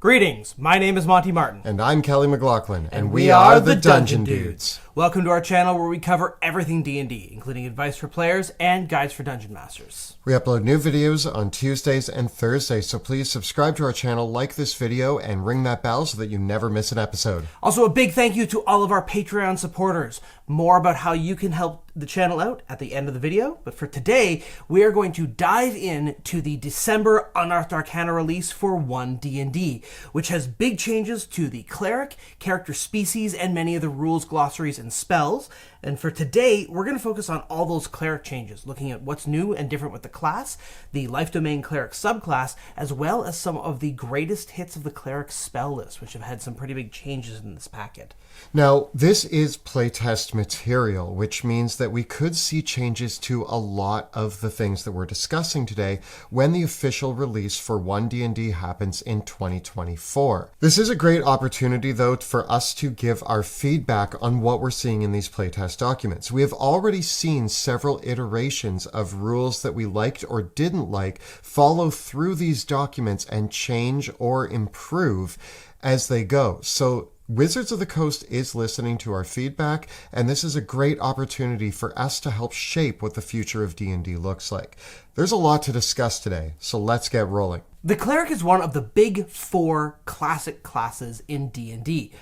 Greetings, my name is Monty Martin. And I'm Kelly McLaughlin, and we are the Dungeon Dudes. Welcome to our channel where we cover everything D&D, including advice for players and guides for Dungeon Masters. We upload new videos on Tuesdays and Thursdays, so please subscribe to our channel, like this video, and ring that bell so that you never miss an episode. Also, a big thank you to all of our Patreon supporters. More about how you can help the channel out at the end of the video, but for today, we are going to dive in to the December Unearthed Arcana release for 1D&D, which has big changes to the cleric, character species, and many of the rules, glossaries, and spells. And for today, we're going to focus on all those cleric changes, looking at what's new and different with the class, the Life Domain Cleric subclass, as well as some of the greatest hits of the Cleric spell list, which have had some pretty big changes in this packet. Now, this is playtest material, which means that we could see changes to a lot of the things that we're discussing today when the official release for 1D&D happens in 2024. This is a great opportunity, though, for us to give our feedback on what we're seeing in these playtest documents. We have already seen several iterations of rules that we liked or didn't like follow through these documents and change or improve as they go. So Wizards of the Coast is listening to our feedback, and this is a great opportunity for us to help shape what the future of D&D looks like. There's a lot to discuss today, so let's get rolling. The Cleric is one of the big four classic classes in D&D,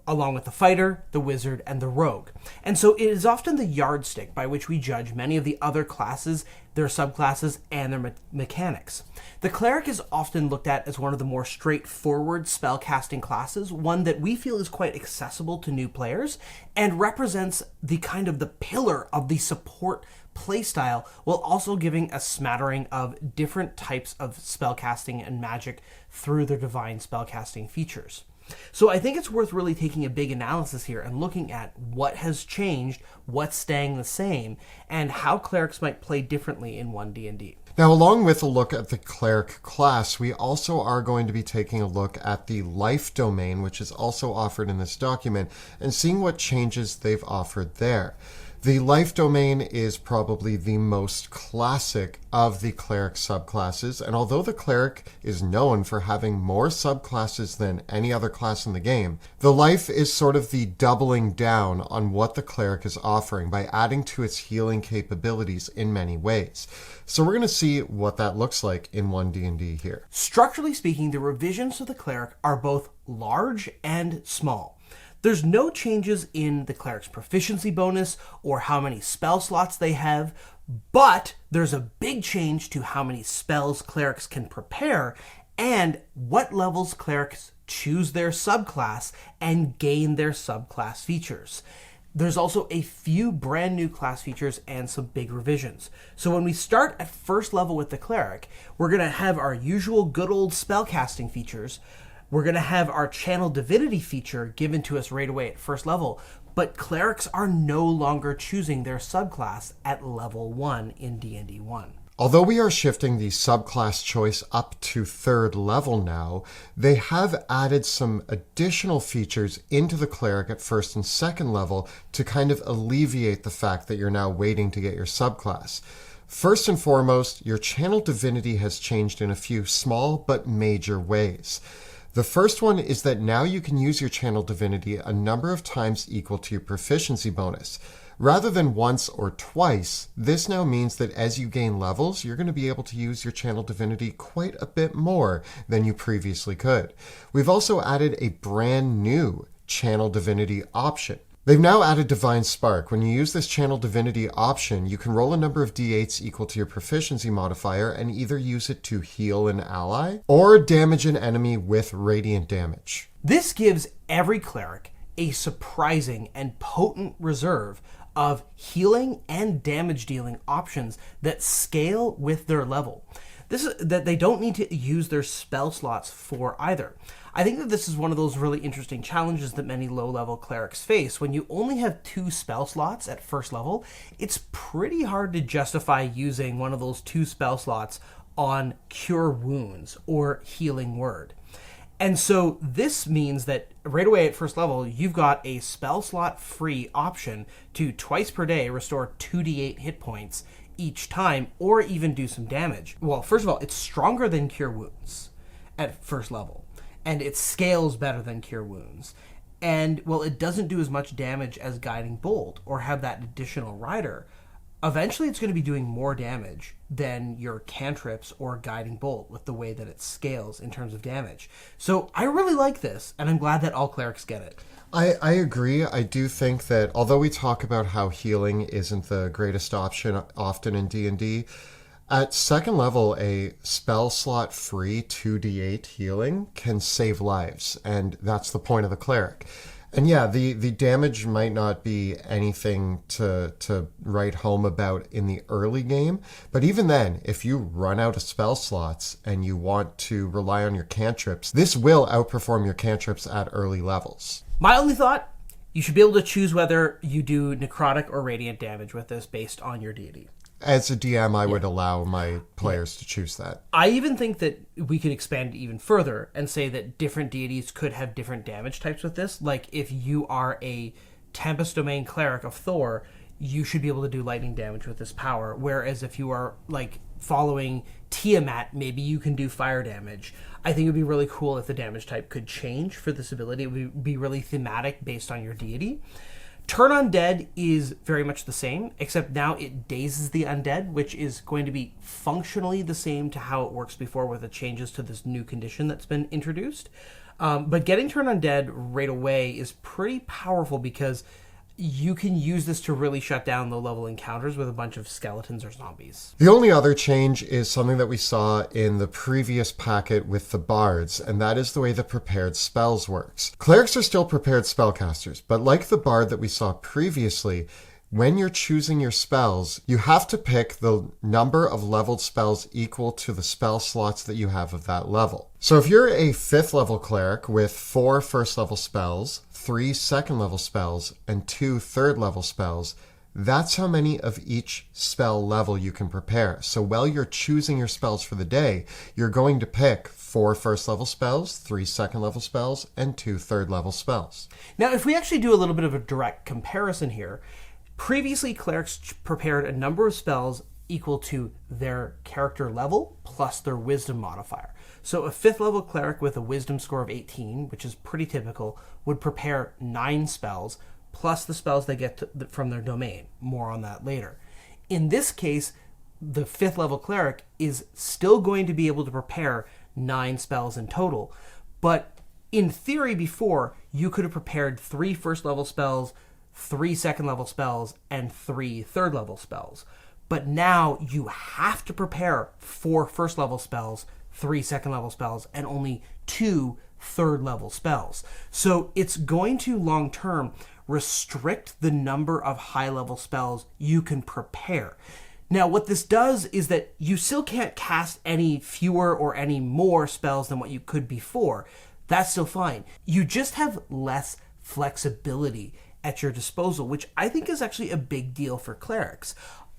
along with the Fighter, the Wizard, and the Rogue. And so it is often the yardstick by which we judge many of the other classes, their subclasses, and their mechanics. The Cleric is often looked at as one of the more straightforward spellcasting classes, one that we feel is quite accessible to new players, and represents the kind of the pillar of the support playstyle, while also giving a smattering of different types of spellcasting and magic through their divine spellcasting features. So I think it's worth really taking a big analysis here and looking at what has changed, what's staying the same, and how clerics might play differently in 1D&D. Now, along with a look at the cleric class, we also are going to be taking a look at the life domain, which is also offered in this document, and seeing what changes they've offered there. The life domain is probably the most classic of the cleric subclasses, and although the cleric is known for having more subclasses than any other class in the game, the life is sort of the doubling down on what the cleric is offering by adding to its healing capabilities in many ways. So we're going to see what that looks like in 1D&D here. Structurally speaking, the revisions to the cleric are both large and small. There's no changes in the cleric's proficiency bonus or how many spell slots they have, but there's a big change to how many spells clerics can prepare and what levels clerics choose their subclass and gain their subclass features. There's also a few brand new class features and some big revisions. So when we start at first level with the cleric, we're going to have our usual good old spellcasting features. We're going to have our Channel Divinity feature given to us right away at first level, but clerics are no longer choosing their subclass at level 1 in D&D 1. Although we are shifting the subclass choice up to third level now, they have added some additional features into the cleric at first and second level to kind of alleviate the fact that you're now waiting to get your subclass. First and foremost, your Channel Divinity has changed in a few small but major ways. The first one is that now you can use your Channel Divinity a number of times equal to your proficiency bonus. Rather than once or twice, this now means that as you gain levels, you're going to be able to use your Channel Divinity quite a bit more than you previously could. We've also added a brand new Channel Divinity option. They've now added Divine Spark. When you use this Channel Divinity option, you can roll a number of d8s equal to your proficiency modifier and either use it to heal an ally or damage an enemy with radiant damage. This gives every cleric a surprising and potent reserve of healing and damage dealing options that scale with their level. This is that they don't need to use their spell slots for either. I think that this is one of those really interesting challenges that many low-level clerics face. When you only have 2 spell slots at first level, it's pretty hard to justify using one of those 2 spell slots on Cure Wounds or Healing Word. And so this means that right away at first level, you've got a spell slot free option to twice per day restore 2d8 hit points each time, or even do some damage. Well, first of all, it's stronger than Cure Wounds at first level. and it scales better than Cure Wounds. And, well, it doesn't do as much damage as Guiding Bolt or have that additional rider. Eventually, it's going to be doing more damage than your cantrips or Guiding Bolt with the way that it scales in terms of damage. So I really like this, and I'm glad that all clerics get it. I agree. I do think that although we talk about how healing isn't the greatest option often in D&D, at second level, a spell slot free 2d8 healing can save lives, and that's the point of the cleric. And yeah, the damage might not be anything to write home about in the early game, but even then, if you run out of spell slots and you want to rely on your cantrips, this will outperform your cantrips at early levels. My only thought, you should be able to choose whether you do necrotic or radiant damage with this based on your deity. As a DM, I would allow my players to choose that. I even think that we could expand it even further and say that different deities could have different damage types with this. Like, if you are a Tempest Domain cleric of Thor, you should be able to do lightning damage with this power. Whereas if you are, like, following Tiamat, maybe you can do fire damage. I think it would be really cool if the damage type could change for this ability. It would be really thematic based on your deity. Turn Undead is very much the same, except now it dazes the undead, which is going to be functionally the same to how it works before with the changes to this new condition that's been introduced. But getting Turn Undead right away is pretty powerful because you can use this to really shut down low-level encounters with a bunch of skeletons or zombies. The only other change is something that we saw in the previous packet with the bards, and that is the way the prepared spells works. Clerics are still prepared spellcasters, but like the bard that we saw previously, when you're choosing your spells, you have to pick the number of leveled spells equal to the spell slots that you have of that level. So if you're a 5th level cleric with 4 first level spells, 3 second level spells, and 2 third level spells, that's how many of each spell level you can prepare. So while you're choosing your spells for the day, you're going to pick 4 first level spells, 3 second level spells, and 2 third level spells. Now, if we actually do a little bit of a direct comparison here, previously, clerics prepared a number of spells equal to their character level plus their wisdom modifier. So a 5th level cleric with a wisdom score of 18, which is pretty typical, would prepare 9 spells plus the spells they get from their domain. More on that later. In this case, the 5th level cleric is still going to be able to prepare 9 spells in total. But in theory before, you could have prepared 3 first level spells, 3 second level spells, and 3 third level spells. But now you have to prepare 4 first level spells, 3 second level spells, and only 2 third level spells. So it's going to long term restrict the number of high level spells you can prepare. Now, what this does is that you still can't cast any fewer or any more spells than what you could before. That's still fine. You just have less flexibility at your disposal, which I think is actually a big deal for clerics.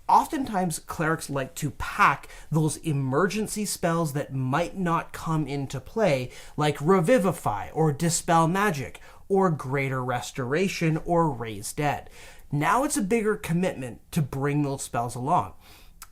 Oftentimes, clerics like to pack those emergency spells that might not come into play, like Revivify or Dispel Magic or Greater Restoration or Raise Dead. Now it's a bigger commitment to bring those spells along.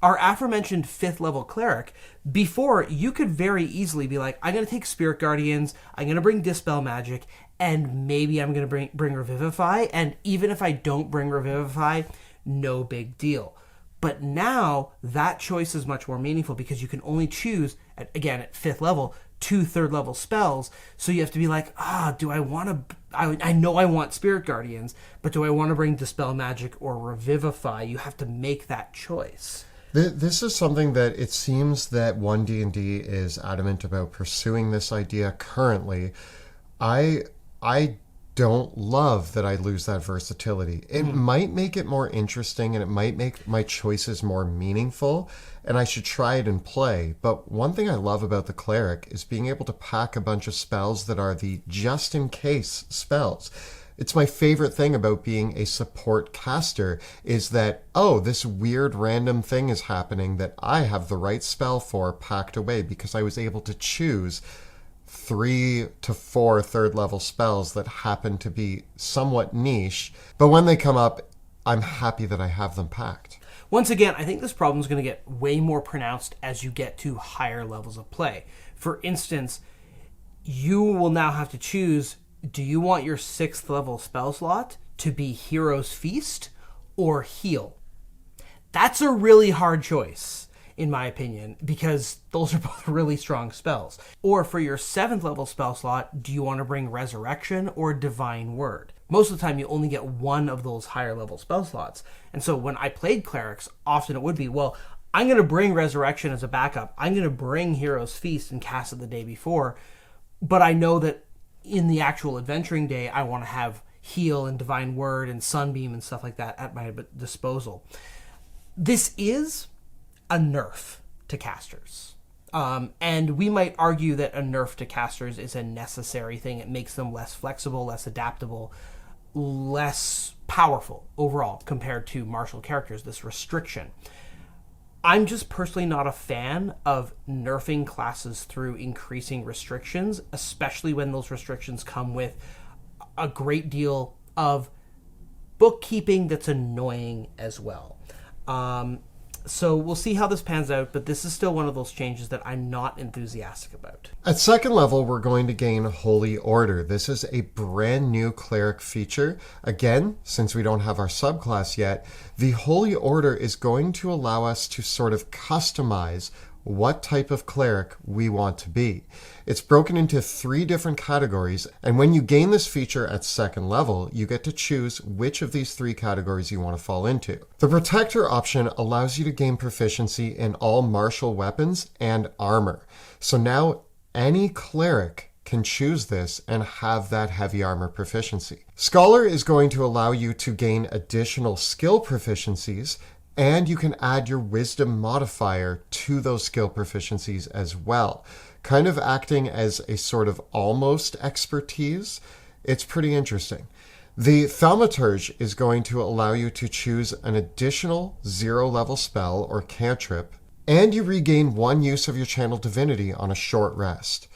Our aforementioned 5th level cleric, before you could very easily be like, I'm going to take Spirit Guardians, I'm going to bring Dispel Magic, and maybe I'm going to bring Revivify, and even if I don't bring Revivify, no big deal. But now that choice is much more meaningful because you can only choose, at 5th level, 2 third level spells. So you have to be like, do I want to, I know I want Spirit Guardians, but do I want to bring Dispel Magic or Revivify? You have to make that choice. This is something that it seems that 1D&D is adamant about pursuing this idea currently. I don't love that I lose that versatility. It might make it more interesting and it might make my choices more meaningful, and I should try it and play. But one thing I love about the cleric is being able to pack a bunch of spells that are the just-in-case spells. It's my favorite thing about being a support caster is that, this weird random thing is happening that I have the right spell for packed away because I was able to choose 3 to 4 third level spells that happen to be somewhat niche, but when they come up, I'm happy that I have them packed. Once again, I think this problem is going to get way more pronounced as you get to higher levels of play. For instance, you will now have to choose, do you want your 6th level spell slot to be Hero's Feast or Heal? That's a really hard choice, in my opinion, because those are both really strong spells. Or for your 7th level spell slot, do you want to bring Resurrection or Divine Word? Most of the time, you only get one of those higher level spell slots. And so when I played Clerics, often it would be, well, I'm going to bring Resurrection as a backup. I'm going to bring Hero's Feast and cast it the day before. But I know that in the actual adventuring day, I want to have Heal and Divine Word and Sunbeam and stuff like that at my disposal. This is a nerf to casters. And we might argue that a nerf to casters is a necessary thing. It makes them less flexible, less adaptable, less powerful overall compared to martial characters, this restriction. I'm just personally not a fan of nerfing classes through increasing restrictions, especially when those restrictions come with a great deal of bookkeeping that's annoying as well. So we'll see how this pans out, but this is still one of those changes that I'm not enthusiastic about. At 2nd level, we're going to gain Holy Order. This is a brand new cleric feature. Again, since we don't have our subclass yet, the Holy Order is going to allow us to sort of customize what type of cleric we want to be. It's broken into 3 different categories, and when you gain this feature at 2nd level, you get to choose which of these 3 categories you want to fall into. The Protector option allows you to gain proficiency in all martial weapons and armor. So now any cleric can choose this and have that heavy armor proficiency. Scholar is going to allow you to gain additional skill proficiencies, and you can add your wisdom modifier to those skill proficiencies as well, kind of acting as a sort of almost expertise. It's pretty interesting. The Thaumaturge is going to allow you to choose an additional 0-level spell or cantrip, and you regain 1 use of your channel Divinity on a short rest.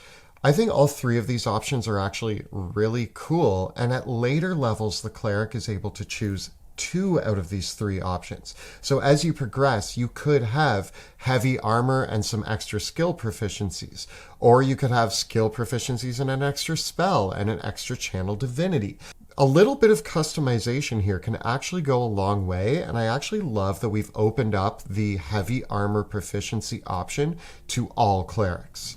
I think all 3 of these options are actually really cool, and at later levels, the cleric is able to choose 2 out of these 3 options. So as you progress, you could have heavy armor and some extra skill proficiencies, or you could have skill proficiencies and an extra spell and an extra channel Divinity. A little bit of customization here can actually go a long way, and I actually love that we've opened up the heavy armor proficiency option to all clerics.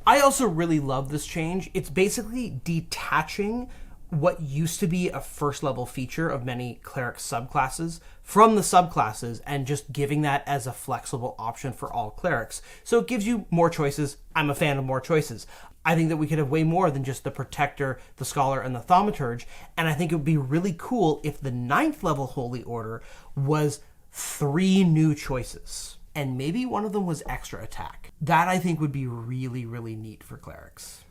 I also really love this change. It's basically detaching what used to be a 1st level feature of many cleric subclasses from the subclasses and just giving that as a flexible option for all clerics. So it gives you more choices. I'm a fan of more choices. I think that we could have way more than just the Protector, the Scholar, and the Thaumaturge, and I think it would be really cool if the 9th level Holy Order was 3 new choices, and maybe one of them was extra attack. That I think would be really, really neat for clerics.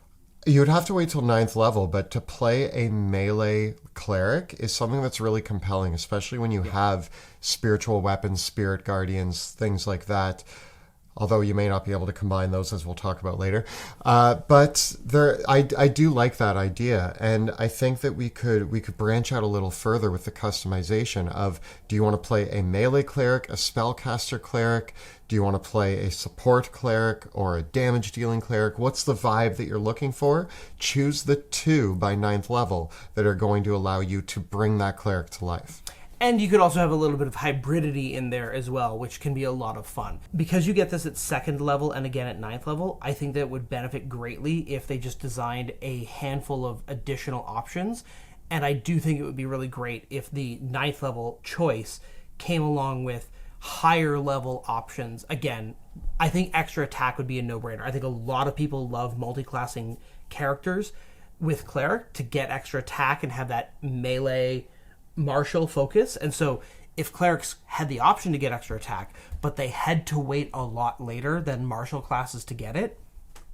You would have to wait till 9th level, but to play a melee cleric is something that's really compelling, especially when you have spiritual weapons, spirit guardians, things like that. Although you may not be able to combine those, as we'll talk about later. But I do like that idea, and I think that we could branch out a little further with the customization of, do you want to play a melee cleric, a spellcaster cleric? Do you want to play a support cleric or a damage dealing cleric? What's the vibe that you're looking for? Choose the 2 by 9th level that are going to allow you to bring that cleric to life. And you could also have a little bit of hybridity in there as well, which can be a lot of fun. Because you get this at 2nd level and again at 9th level, I think that it would benefit greatly if they just designed a handful of additional options. And I do think it would be really great if the 9th level choice came along with higher level options. Again, I think extra attack would be a no-brainer. I think a lot of people love multi-classing characters with Cleric to get extra attack and have that melee martial focus. And so if clerics had the option to get extra attack, but they had to wait a lot later than martial classes to get it,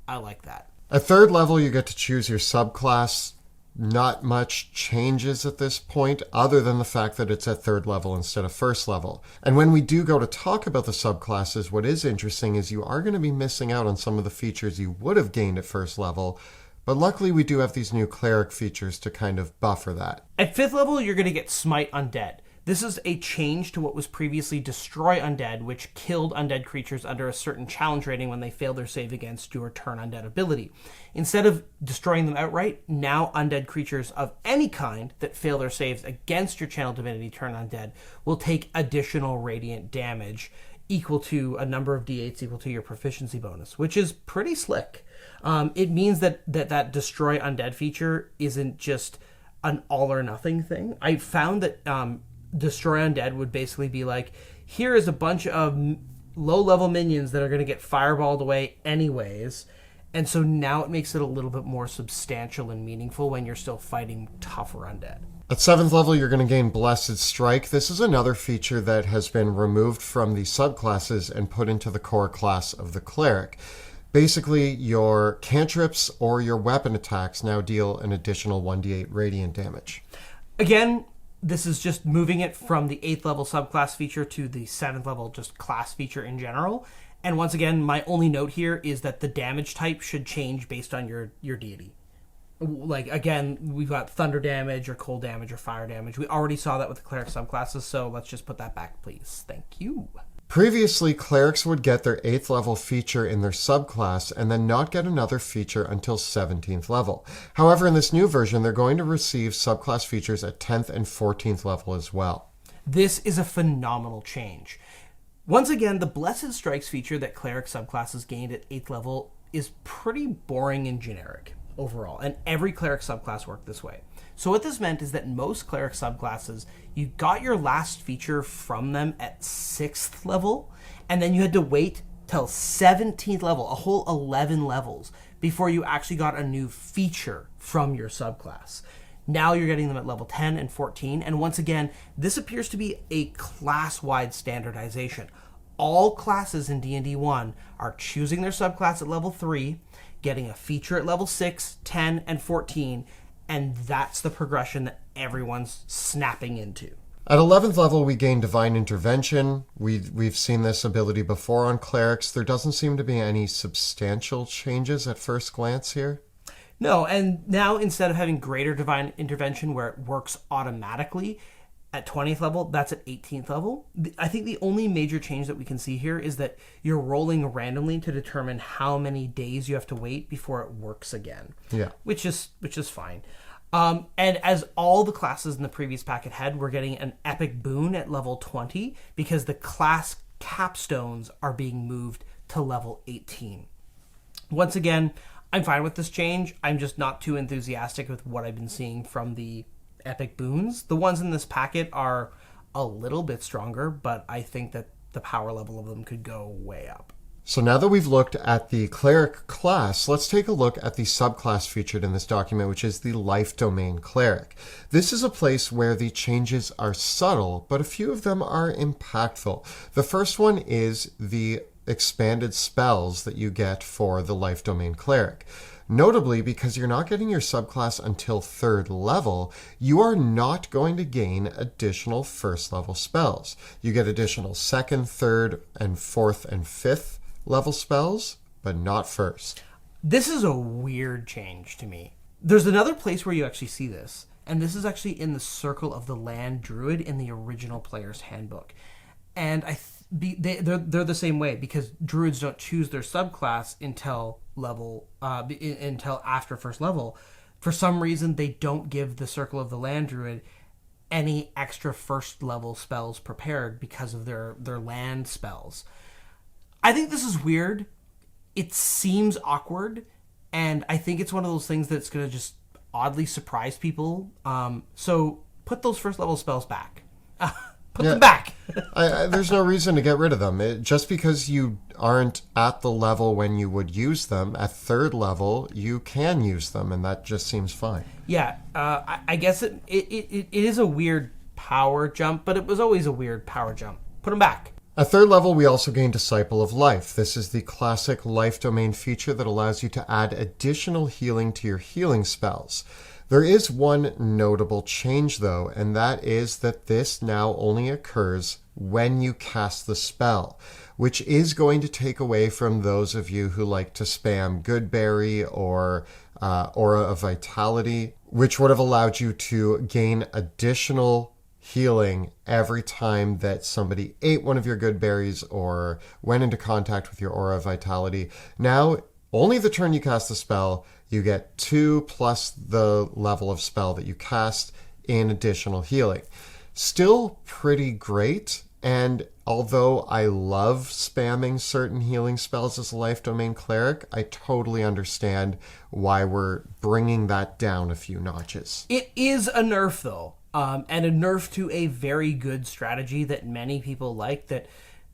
I like that. At 3rd level, you get to choose your subclass. Not much changes at this point, other than the fact that it's at 3rd level instead of 1st level. And when we do go to talk about the subclasses, what is interesting is you are going to be missing out on some of the features you would have gained at 1st level. But luckily, we do have these new cleric features to kind of buffer that. At 5th level, you're going to get Smite Undead. This is a change to what was previously Destroy Undead, which killed undead creatures under a certain challenge rating when they failed their save against your Turn Undead ability. Instead of destroying them outright, now undead creatures of any kind that fail their saves against your Channel Divinity Turn Undead will take additional radiant damage equal to a number of d8s equal to your proficiency bonus, which is pretty slick. It means that Destroy Undead feature isn't just an all or nothing thing. I found that Destroy Undead would basically be like, here is a bunch of low-level minions that are going to get fireballed away anyways, and so now it makes it a little bit more substantial and meaningful when you're still fighting tougher undead. At 7th level, you're going to gain Blessed Strike. This is another feature that has been removed from the subclasses and put into the core class of the Cleric. Basically, your cantrips or your weapon attacks now deal an additional 1d8 radiant damage. Again, this is just moving it from the 8th level subclass feature to the 7th level just class feature in general. And once again, my only note here is that the damage type should change based on your deity. Like, again, we've got thunder damage or cold damage or fire damage. We already saw that with the cleric subclasses, so let's just put that back, please. Thank you. Previously, clerics would get their 8th level feature in their subclass and then not get another feature until 17th level. However, in this new version, they're going to receive subclass features at 10th and 14th level as well. This is a phenomenal change. Once again, the Blessed Strikes feature that cleric subclasses gained at 8th level is pretty boring and generic overall, and every cleric subclass worked this way. So what this meant is that most cleric subclasses, you got your last feature from them at 6th level, and then you had to wait till 17th level, a whole 11 levels, before you actually got a new feature from your subclass. Now you're getting them at level 10 and 14, and once again, this appears to be a class-wide standardization. All classes in D&D 1 are choosing their subclass at level 3, getting a feature at level 6, 10, and 14, and that's the progression that everyone's snapping into. At 11th level, we gain Divine Intervention. We've seen this ability before on clerics. There doesn't seem to be any substantial changes at first glance here. No, and now instead of having greater Divine Intervention where it works automatically at 20th level, that's at 18th level. I think the only major change that we can see here is that you're rolling randomly to determine how many days you have to wait before it works again. Yeah. Which is fine. And as all the classes in the previous packet had, we're getting an epic boon at level 20 because the class capstones are being moved to level 18. Once again, I'm fine with this change. I'm just not too enthusiastic with what I've been seeing from the epic boons. The ones in this packet are a little bit stronger, but I think that the power level of them could go way up. So now that we've looked at the cleric class, let's take a look at the subclass featured in this document, which is the life domain cleric. This is a place where the changes are subtle, but a few of them are impactful. The first one is the expanded spells that you get for the life domain cleric. Notably, because you're not getting your subclass until 3rd level, you are not going to gain additional 1st level spells. You get additional 2nd, 3rd, and 4th and 5th level spells, but not 1st. This is a weird change to me. There's another place where you actually see this, and this is actually in the Circle of the Land Druid in the original Player's Handbook. And they're the same way because druids don't choose their subclass until after 1st level. For some reason, they don't give the Circle of the Land Druid any extra 1st level spells prepared because of their land spells. I think this is weird. It seems awkward, and I think it's one of those things that's going to just oddly surprise people. So put those 1st level spells back. Put them back. There's no reason to get rid of them. Just because you aren't at the level when you would use them, at 3rd level, you can use them, and that just seems fine. Yeah, I guess it is a weird power jump, but it was always a weird power jump. Put them back. At 3rd level, we also gain Disciple of Life. This is the classic life domain feature that allows you to add additional healing to your healing spells. There is one notable change, though, and that is that this now only occurs when you cast the spell, which is going to take away from those of you who like to spam Goodberry or Aura of Vitality, which would have allowed you to gain additional healing every time that somebody ate one of your good berries or went into contact with your aura of vitality. Now, only the turn you cast the spell, you get 2 plus the level of spell that you cast in additional healing. Still pretty great, and although I love spamming certain healing spells as a Life Domain Cleric, I totally understand why we're bringing that down a few notches. It is a nerf, though, and a nerf to a very good strategy that many people like, that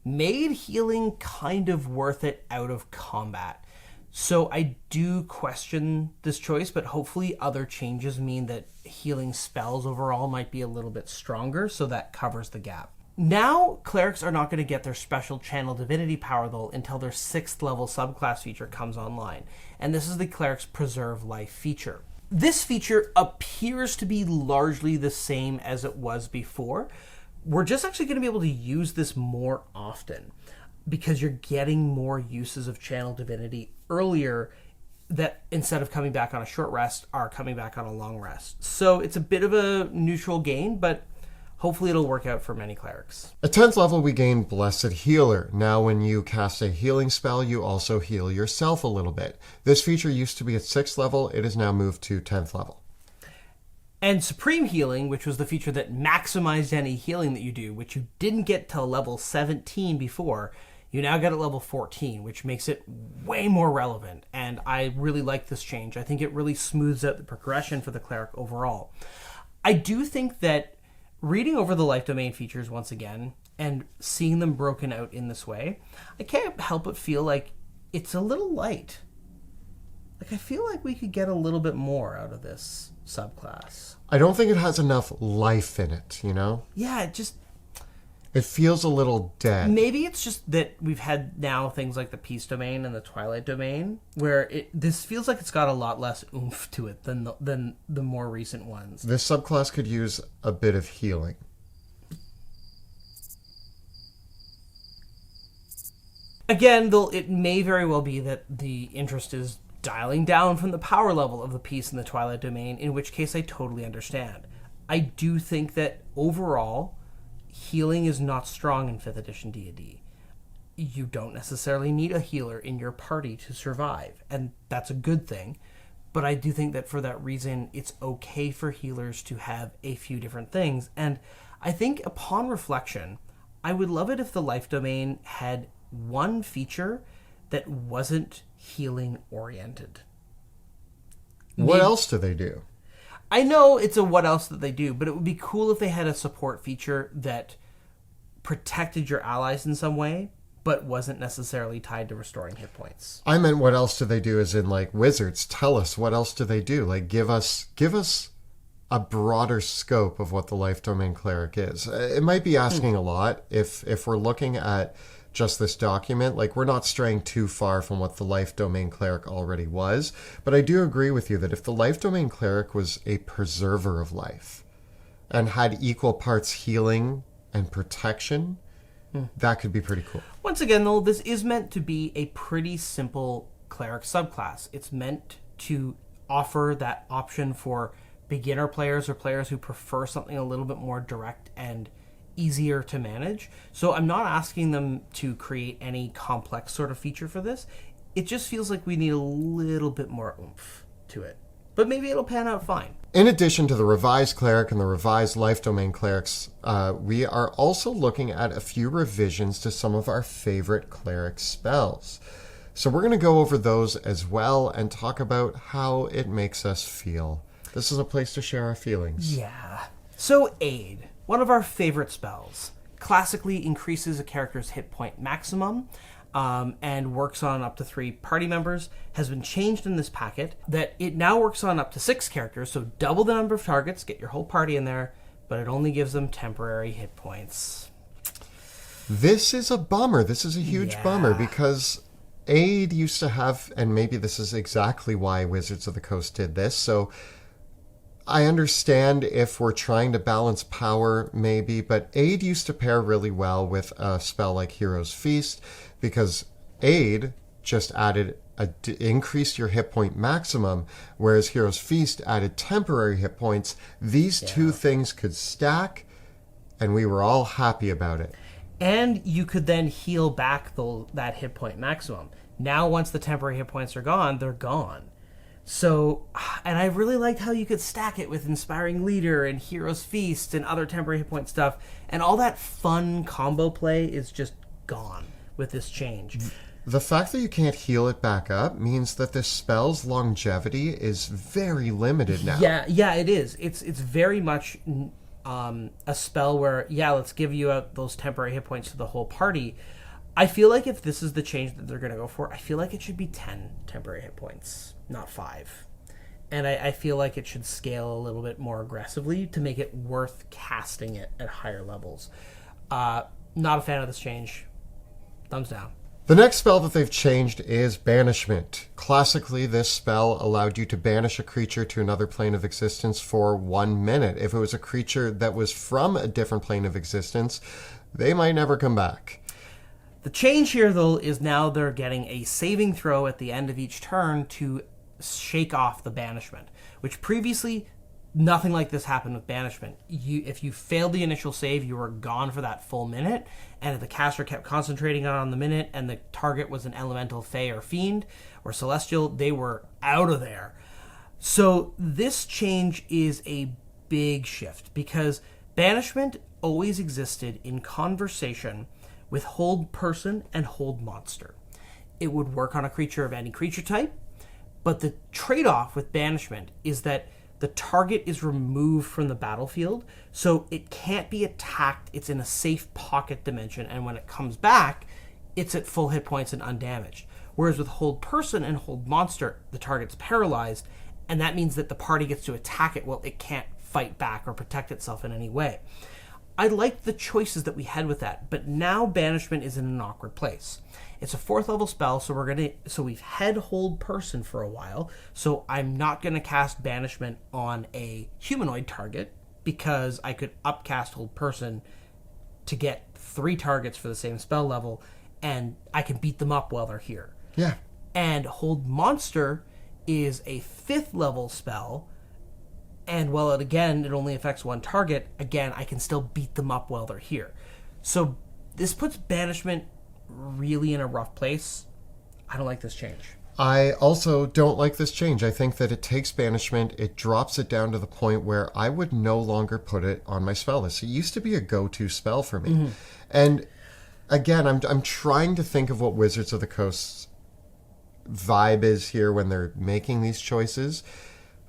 made healing kind of worth it out of combat. So I do question this choice, but hopefully other changes mean that healing spells overall might be a little bit stronger, so that covers the gap. Now, clerics are not going to get their special channel divinity power, though, until their 6th level subclass feature comes online, and this is the Cleric's Preserve Life feature. This feature appears to be largely the same as it was before. We're just actually going to be able to use this more often, because you're getting more uses of channel divinity earlier, that instead of coming back on a short rest are coming back on a long rest. So it's a bit of a neutral gain, but hopefully it'll work out for many clerics. At 10th level, we gain Blessed Healer. Now when you cast a healing spell, you also heal yourself a little bit. This feature used to be at 6th level. It is now moved to 10th level. And Supreme Healing, which was the feature that maximized any healing that you do, which you didn't get till level 17 before, you now get at level 14, which makes it way more relevant. And I really like this change. I think it really smooths out the progression for the cleric overall. I do think that reading over the Life Domain features once again and seeing them broken out in this way, I can't help but feel like it's a little light. Like, I feel like we could get a little bit more out of this subclass. I don't think it has enough life in it, you know? Yeah, it feels a little dead. Maybe it's just that we've had now things like the Peace Domain and the Twilight Domain, where this feels like it's got a lot less oomph to it than the more recent ones. This subclass could use a bit of healing. Again, though, it may very well be that the interest is dialing down from the power level of the Peace and the Twilight Domain, in which case I totally understand. I do think that overall, healing is not strong in 5th edition D&D. You don't necessarily need a healer in your party to survive, and that's a good thing. But I do think that for that reason, it's okay for healers to have a few different things. And I think upon reflection, I would love it if the Life Domain had one feature that wasn't healing oriented. What else do they do? I know it's a what else that they do, but it would be cool if they had a support feature that protected your allies in some way, but wasn't necessarily tied to restoring hit points. I meant what else do they do as in, like, Wizards. Tell us, what else do they do? Like, give us a broader scope of what the Life Domain Cleric is. It might be asking a lot if we're looking at just this document. Like, we're not straying too far from what the Life Domain Cleric already was, but I do agree with you that if the Life Domain Cleric was a preserver of life and had equal parts healing and protection, that could be pretty cool. Once again, though, this is meant to be a pretty simple cleric subclass. It's meant to offer that option for beginner players or players who prefer something a little bit more direct and easier to manage. So I'm not asking them to create any complex sort of feature for this. It just feels like we need a little bit more oomph to it. But maybe it'll pan out fine. In addition to the revised cleric and the revised Life Domain clerics, we are also looking at a few revisions to some of our favorite cleric spells. So we're going to go over those as well and talk about how it makes us feel. This is a place to share our feelings. Yeah. So Aid, one of our favorite spells, classically increases a character's hit point maximum and works on up to 3 party members, has been changed in this packet that it now works on up to 6 characters, so double the number of targets, get your whole party in there, but it only gives them temporary hit points. This is a bummer. This is a huge bummer because Aid used to have, and maybe this is exactly why Wizards of the Coast did this, so I understand if we're trying to balance power, maybe, but Aid used to pair really well with a spell like Hero's Feast, because Aid just increased your hit point maximum, whereas Hero's Feast added temporary hit points. These two things could stack, and we were all happy about it. And you could then heal back that hit point maximum. Now, once the temporary hit points are gone, they're gone. So, and I really liked how you could stack it with Inspiring Leader and Hero's Feast and other temporary hit point stuff. And all that fun combo play is just gone with this change. The fact that you can't heal it back up means that this spell's longevity is very limited now. Yeah, it is. It's very much a spell where, let's give you out those temporary hit points to the whole party. I feel like if this is the change that they're going to go for, I feel like it should be 10 temporary hit points, not 5. And I feel like it should scale a little bit more aggressively to make it worth casting it at higher levels. Not a fan of this change. Thumbs down. The next spell that they've changed is Banishment. Classically, this spell allowed you to banish a creature to another plane of existence for 1 minute. If it was a creature that was from a different plane of existence, they might never come back. The change here, though, is now they're getting a saving throw at the end of each turn to shake off the banishment, which previously, nothing like this happened with Banishment. If you failed the initial save, you were gone for that full minute, and if the caster kept concentrating on the minute and the target was an elemental, fey, or fiend, or celestial, they were out of there. So this change is a big shift, because Banishment always existed in conversation with Hold Person and Hold Monster. It would work on a creature of any creature type, but the trade-off with Banishment is that the target is removed from the battlefield, so it can't be attacked. It's in a safe pocket dimension, and when it comes back, it's at full hit points and undamaged. Whereas with Hold Person and Hold Monster, the target's paralyzed, and that means that the party gets to attack it while it can't fight back or protect itself in any way. I liked the choices that we had with that, but now Banishment is in an awkward place. It's a 4th level spell, so we've had Hold Person for a while, so I'm not gonna cast Banishment on a humanoid target because I could upcast Hold Person to get 3 targets for the same spell level, and I can beat them up while they're here. Yeah. And Hold Monster is a 5th level spell, and while it only affects 1 target, again, I can still beat them up while they're here. So this puts Banishment really in a rough place. I don't like this change. I also don't like this change. I think that it takes Banishment, it drops it down to the point where I would no longer put it on my spell list. It used to be a go-to spell for me. Mm-hmm. And again, I'm trying to think of what Wizards of the Coast's vibe is here when they're making these choices.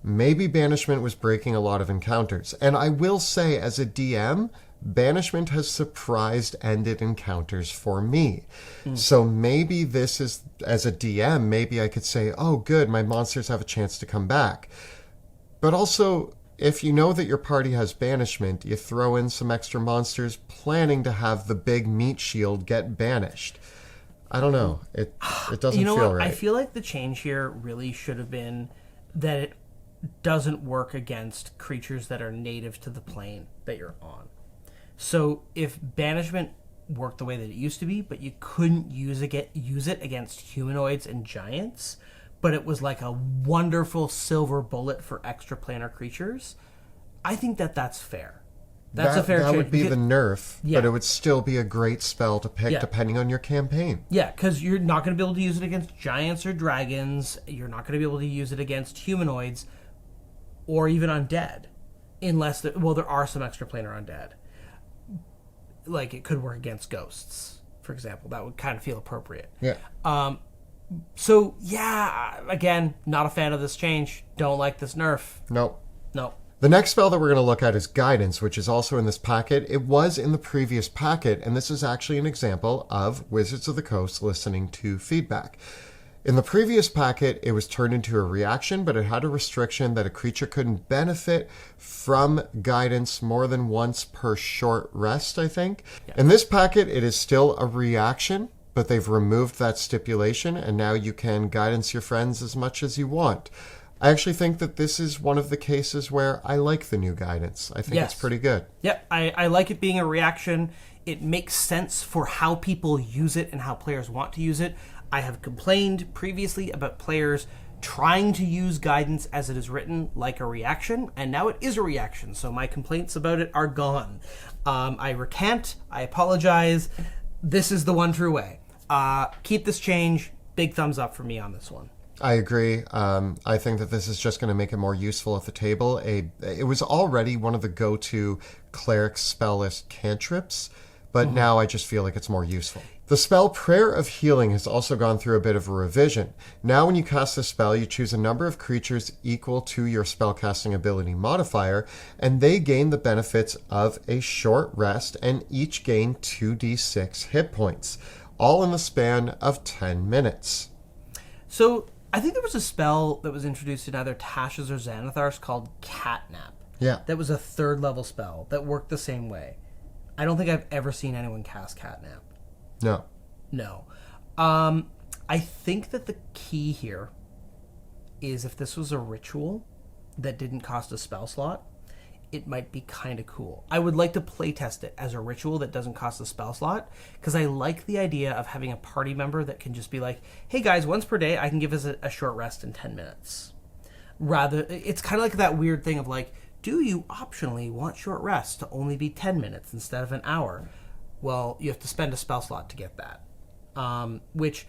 Maybe Banishment was breaking a lot of encounters. And I will say, as a DM, Banishment has surprised ended encounters for me. So maybe this is, as a DM, maybe I could say, oh, good, my monsters have a chance to come back. But also, if you know that your party has Banishment, you throw in some extra monsters planning to have the big meat shield get banished. I don't know. It doesn't feel right. I feel like the change here really should have been that it doesn't work against creatures that are native to the plane that you're on. So if Banishment worked the way that it used to be, but you couldn't use it against humanoids and giants, but it was like a wonderful silver bullet for extraplanar creatures, I think that's fair. That's a fair change. That would be the nerf, but it would still be a great spell to pick depending on your campaign. Yeah, because you're not going to be able to use it against giants or dragons. You're not going to be able to use it against humanoids or even undead, unless there are some extraplanar undead. Like, it could work against ghosts, for example. That would kind of feel appropriate. Yeah. So, yeah, again, not a fan of this change. Don't like this nerf. Nope. Nope. The next spell that we're going to look at is Guidance, which is also in this packet. It was in the previous packet, and this is actually an example of Wizards of the Coast listening to feedback. In the previous packet, it was turned into a reaction, but it had a restriction that a creature couldn't benefit from guidance more than once per short rest, I think. Yeah. In this packet, it is still a reaction, but they've removed that stipulation, and now you can guidance your friends as much as you want. I actually think that this is one of the cases where I like the new guidance. I think it's pretty good. Yep, I like it being a reaction. It makes sense for how people use it and how players want to use it. I have complained previously about players trying to use guidance as it is written like a reaction, and now it is a reaction, so my complaints about it are gone. I recant, I apologize. This is the one true way. Keep this change. Big thumbs up for me on this one. I agree. I think that this is just going to make it more useful at the table. It was already one of the go-to Cleric spell list cantrips, but now I just feel like it's more useful. The spell Prayer of Healing has also gone through a bit of a revision. Now when you cast the spell, you choose a number of creatures equal to your spellcasting ability modifier, and they gain the benefits of a short rest and each gain 2d6 hit points, all in the span of 10 minutes. So I think there was a spell that was introduced in either Tasha's or Xanathar's called Catnap. Yeah. That was a 3rd level spell that worked the same way. I don't think I've ever seen anyone cast Catnap. No. I think that the key here is if this was a ritual that didn't cost a spell slot, it might be kind of cool. I would like to playtest it as a ritual that doesn't cost a spell slot, because I like the idea of having a party member that can just be like, hey guys, once per day I can give us a short rest in 10 minutes. Rather, it's kind of like that weird thing of like, do you optionally want short rest to only be 10 minutes instead of an hour? Well, you have to spend a spell slot to get that. Which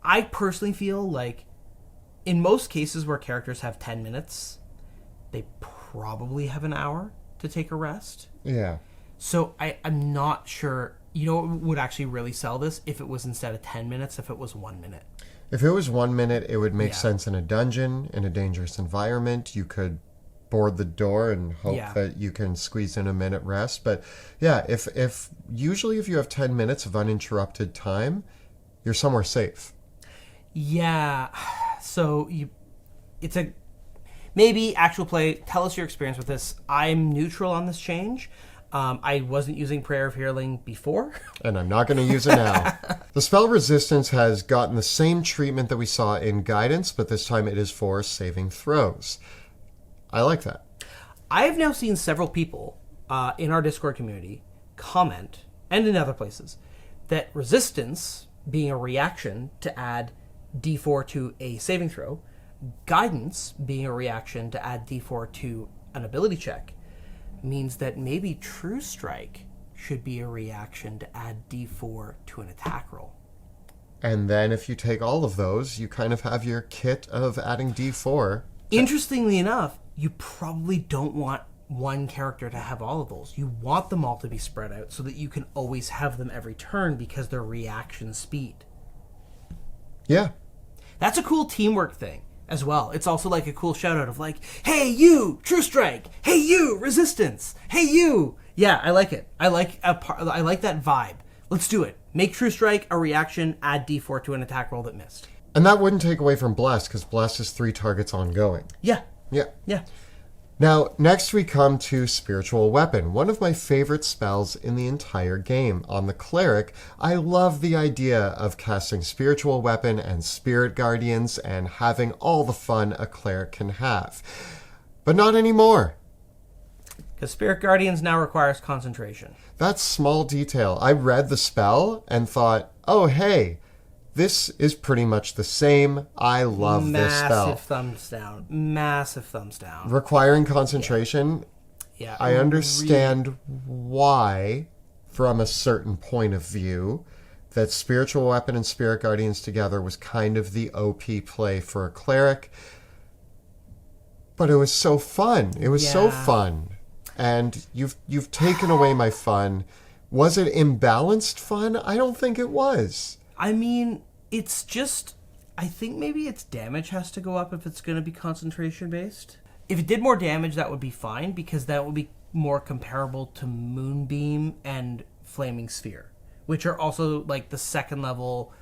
I personally feel like in most cases where characters have 10 minutes, they probably have an hour to take a rest. Yeah. So I'm not sure, what would actually really sell this if it was instead of 10 minutes, if it was 1 minute. If it was 1 minute, it would make sense in a dungeon, in a dangerous environment. You could board the door and hope that you can squeeze in a minute rest. But yeah, if usually if you have 10 minutes of uninterrupted time, you're somewhere safe. Yeah. So it's a maybe actual play. Tell us your experience with this. I'm neutral on this change. I wasn't using Prayer of Healing before. And I'm not going to use it now. The spell resistance has gotten the same treatment that we saw in Guidance, but this time it is for saving throws. I like that. I have now seen several people in our Discord community comment, and in other places, that resistance, being a reaction to add d4 to a saving throw, guidance, being a reaction to add d4 to an ability check, means that maybe True Strike should be a reaction to add d4 to an attack roll. And then if you take all of those, you kind of have your kit of adding d4. Interestingly enough, you probably don't want one character to have all of those. You want them all to be spread out so that you can always have them every turn because they're reaction speed. Yeah. That's a cool teamwork thing as well. It's also like a cool shout out of like, hey you, True Strike. Hey you, Resistance. Hey you. Yeah, I like it. I like that vibe. Let's do it. Make True Strike a reaction, add d4 to an attack roll that missed. And that wouldn't take away from Bless, because Bless is 3 targets ongoing. Yeah. Yeah. Now, next we come to Spiritual Weapon, one of my favorite spells in the entire game. On the Cleric, I love the idea of casting Spiritual Weapon and Spirit Guardians and having all the fun a Cleric can have. But not anymore. Because Spirit Guardians now requires concentration. That's small detail. I read the spell and thought, oh hey, this is pretty much the same. I love this spell. Massive thumbs down. Requiring concentration. Yeah. I understand why, from a certain point of view, that Spiritual Weapon and Spirit Guardians together was kind of the OP play for a Cleric. But it was so fun. It was so fun. And you've taken away my fun. Was it imbalanced fun? I don't think it was. I mean, it's just, I think maybe its damage has to go up if it's going to be concentration based. If it did more damage, that would be fine, because that would be more comparable to Moonbeam and Flaming Sphere, which are also like the 2nd level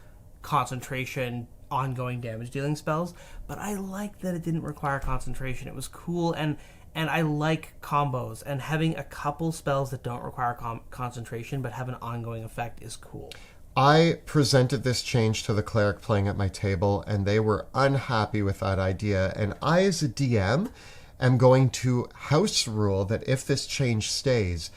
concentration, ongoing damage dealing spells. But I like that it didn't require concentration. It was cool, and I like combos, and having a couple spells that don't require concentration but have an ongoing effect is cool. I presented this change to the Cleric playing at my table, and they were unhappy with that idea. And I, as a DM, am going to house rule that if this change stays,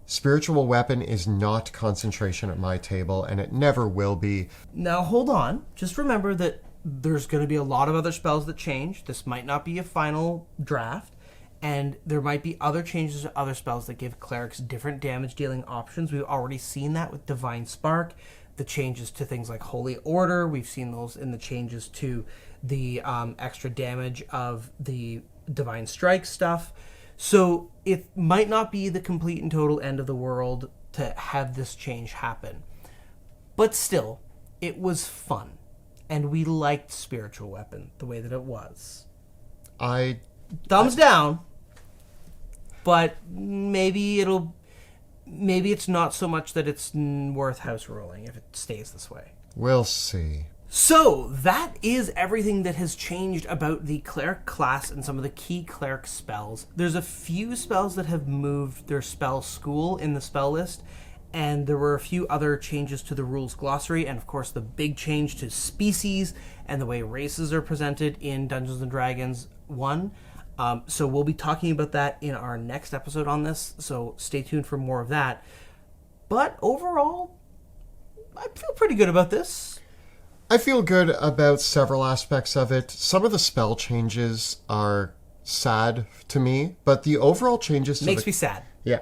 Spiritual Weapon is not concentration at my table, and it never will be. Now, hold on. Just remember that there's going to be a lot of other spells that change. This might not be a final draft, and there might be other changes to other spells that give clerics different damage dealing options. We've already seen that with Divine Spark, the changes to things like Holy Order. We've seen those in the changes to the extra damage of the Divine Strike stuff. So it might not be the complete and total end of the world to have this change happen. But still, it was fun. And we liked Spiritual Weapon the way that it was. Thumbs down. But maybe it's not so much that it's worth house rolling if it stays this way. We'll see. So, that is everything that has changed about the Cleric class and some of the key Cleric spells. There's a few spells that have moved their spell school in the spell list, and there were a few other changes to the rules glossary, and of course the big change to species and the way races are presented in Dungeons & Dragons 1. So we'll be talking about that in our next episode on this, so stay tuned for more of that. But overall, I feel pretty good about this. I feel good about several aspects of it. Some of the spell changes are sad to me, but the overall changes makes me sad. Yeah.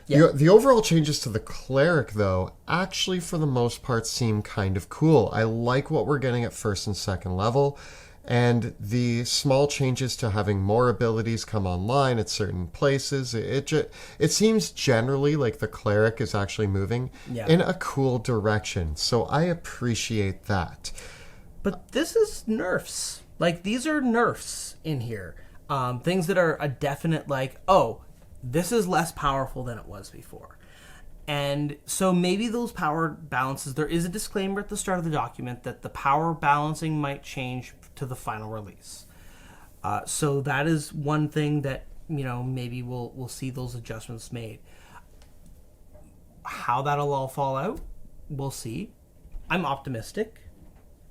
The overall changes to the cleric, though, actually for the most part seem kind of cool. I like what we're getting at first and second level, and the small changes to having more abilities come online at certain places. It seems generally like the cleric is actually moving in a cool direction, so I appreciate that. But this is nerfs. Like, these are nerfs in here. Things that are a definite, like, oh, this is less powerful than it was before. And so maybe those power balances, there is a disclaimer at the start of the document that the power balancing might change to the final release. So that is one thing that, maybe we'll see those adjustments made. How that'll all fall out, we'll see. I'm optimistic.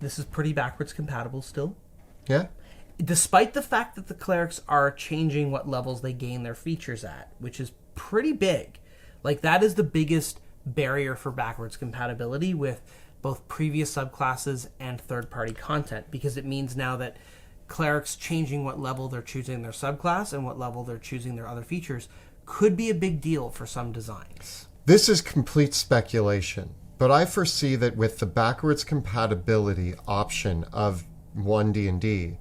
This is pretty backwards compatible still. Yeah. Despite the fact that the clerics are changing what levels they gain their features at, which is pretty big. Like, that is the biggest barrier for backwards compatibility with both previous subclasses and third-party content, because it means now that clerics changing what level they're choosing their subclass and what level they're choosing their other features could be a big deal for some designs. This is complete speculation, but I foresee that with the backwards compatibility option of 1D&D,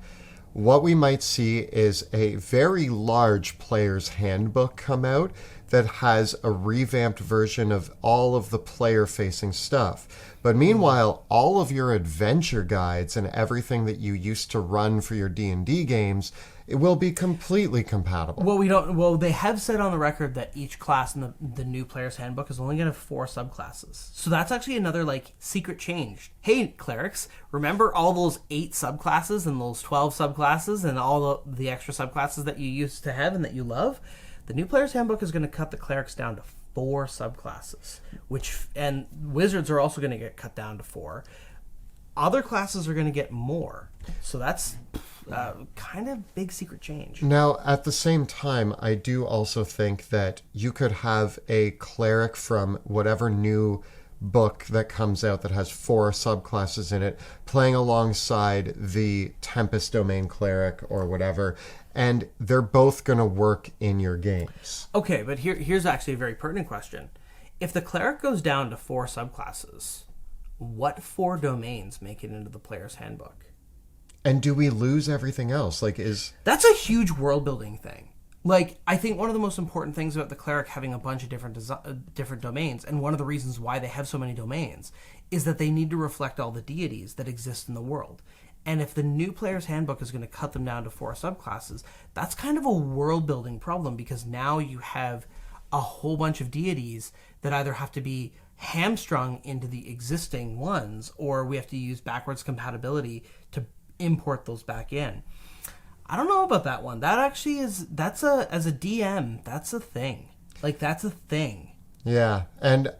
what we might see is a very large player's handbook come out that has a revamped version of all of the player-facing stuff. But meanwhile, all of your adventure guides and everything that you used to run for your D&D games, it will be completely compatible. Well, they have said on the record that each class in the new player's handbook is only going to have 4 subclasses. So that's actually another, secret change. Hey, clerics, remember all those 8 subclasses and those 12 subclasses and all the extra subclasses that you used to have and that you love? The new player's handbook is going to cut the clerics down to 4 subclasses, and wizards are also going to get cut down to 4. Other classes are going to get more. So that's kind of big secret change. Now, at the same time, I do also think that you could have a cleric from whatever new book that comes out that has 4 subclasses in it playing alongside the Tempest Domain cleric or whatever, and they're both going to work in your games. Okay, but here's actually a very pertinent question. If the cleric goes down to 4 subclasses, what 4 domains make it into the player's handbook? And do we lose everything else? That's a huge world building thing. I think one of the most important things about the cleric having a bunch of different domains, and one of the reasons why they have so many domains, is that they need to reflect all the deities that exist in the world. And if the new player's handbook is going to cut them down to 4 subclasses, that's kind of a world building problem, because now you have a whole bunch of deities that either have to be hamstrung into the existing ones, or we have to use backwards compatibility to import those back in. I don't know about that one. That actually as a DM, that's a thing. That's a thing. Yeah, and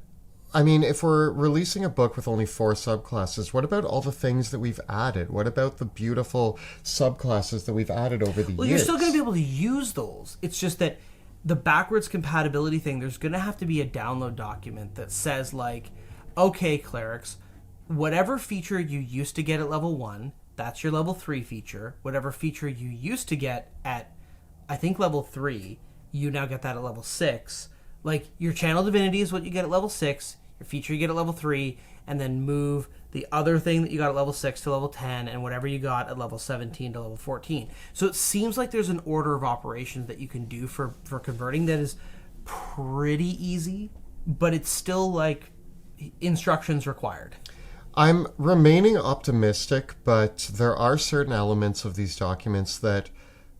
I mean, if we're releasing a book with only 4 subclasses, what about all the things that we've added? What about the beautiful subclasses that we've added over the years? Well, you're still going to be able to use those. It's just that the backwards compatibility thing, there's going to have to be a download document that says, okay, clerics, whatever feature you used to get at level 1, that's your level 3 feature. Whatever feature you used to get at, I think, level 3, you now get that at level 6. Like, your channel divinity is what you get at level 6, your feature you get at level 3, and then move the other thing that you got at level 6 to level 10, and whatever you got at level 17 to level 14. So it seems like there's an order of operations that you can do for converting that is pretty easy, but it's still, like, instructions required. I'm remaining optimistic, but there are certain elements of these documents that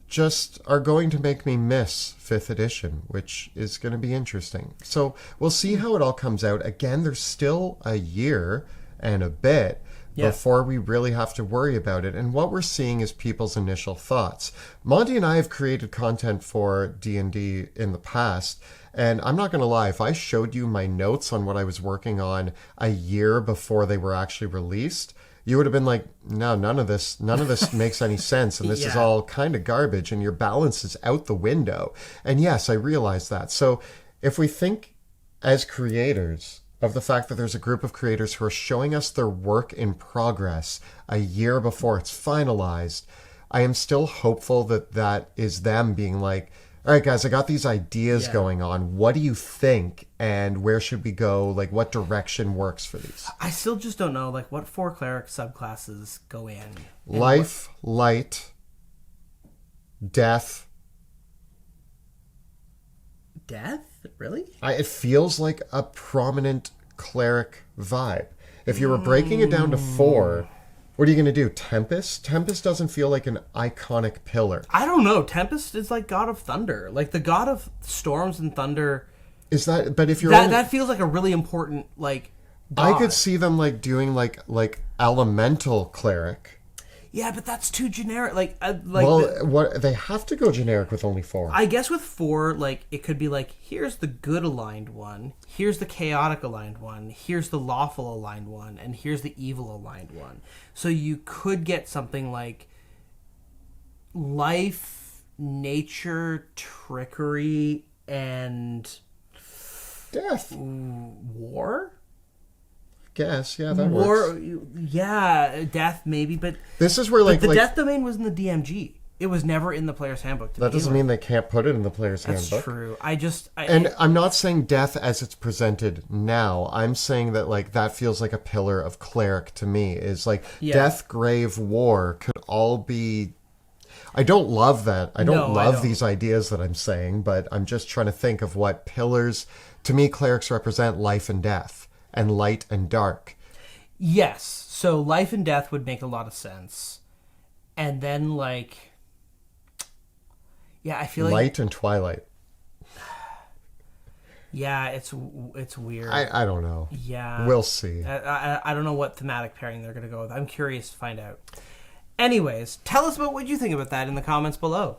just are going to make me miss 5th edition, which is going to be interesting. So we'll see how it all comes out. Again, there's still a year and a bit before we really have to worry about it. And what we're seeing is people's initial thoughts. Monty and I have created content for D&D in the past, and I'm not going to lie, if I showed you my notes on what I was working on a year before they were actually released, you would have been like, no, none of this makes any sense, and this is all kind of garbage, and your balance is out the window. And yes, I realize that. So if we think as creators of the fact that there's a group of creators who are showing us their work in progress a year before it's finalized, I am still hopeful that that is them being like, all right, guys, I got these ideas going on. What do you think? And where should we go? Like, what direction works for these? I still just don't know, like, what 4 cleric subclasses go in. Life, light, death. Death? Really? It feels like a prominent cleric vibe. If you were breaking it down to 4... what are you going to do? Tempest? Tempest doesn't feel like an iconic pillar. I don't know. Tempest is like God of Thunder. Like the God of Storms and Thunder. Is that... but if you're... that feels like a really important, like, god. I could see them, like, doing, like elemental cleric. Yeah, but that's too generic. What they have to go generic with only 4. I guess with 4, like, it could be like, here's the good aligned one, here's the chaotic aligned one, here's the lawful aligned one, and here's the evil aligned one. So you could get something like life, nature, trickery, and death. War? Guess, yeah, that works. Yeah, death maybe, but this is where the death domain was in the DMG. It was never in the player's handbook. That doesn't mean they can't put it in the player's handbook. That's true. I'm not saying death as it's presented now. I'm saying that, like, that feels like a pillar of cleric to me. Is like death, grave, war could all be. I don't love that. I don't love these ideas that I'm saying, but I'm just trying to think of what pillars. To me, clerics represent life and death. And light and dark. Yes. So life and death would make a lot of sense. And then, like... yeah, I feel like... light and twilight. Yeah, it's weird. I don't know. Yeah. We'll see. I don't know what thematic pairing they're going to go with. I'm curious to find out. Anyways, tell us about what you think about that in the comments below.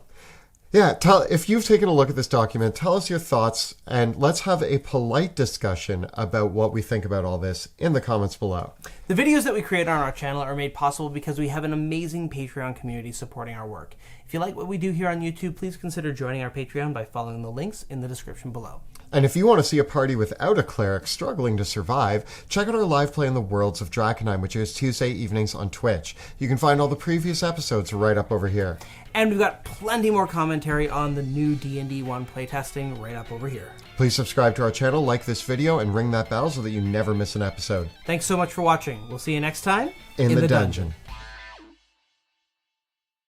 Yeah, if you've taken a look at this document, tell us your thoughts, and let's have a polite discussion about what we think about all this in the comments below. The videos that we create on our channel are made possible because we have an amazing Patreon community supporting our work. If you like what we do here on YouTube, please consider joining our Patreon by following the links in the description below. And if you want to see a party without a cleric struggling to survive, check out our live play in the Worlds of Drakenheim, which is Tuesday evenings on Twitch. You can find all the previous episodes right up over here. And we've got plenty more commentary on the new D&D 1 playtesting right up over here. Please subscribe to our channel, like this video, and ring that bell so that you never miss an episode. Thanks so much for watching. We'll see you next time in the dungeon.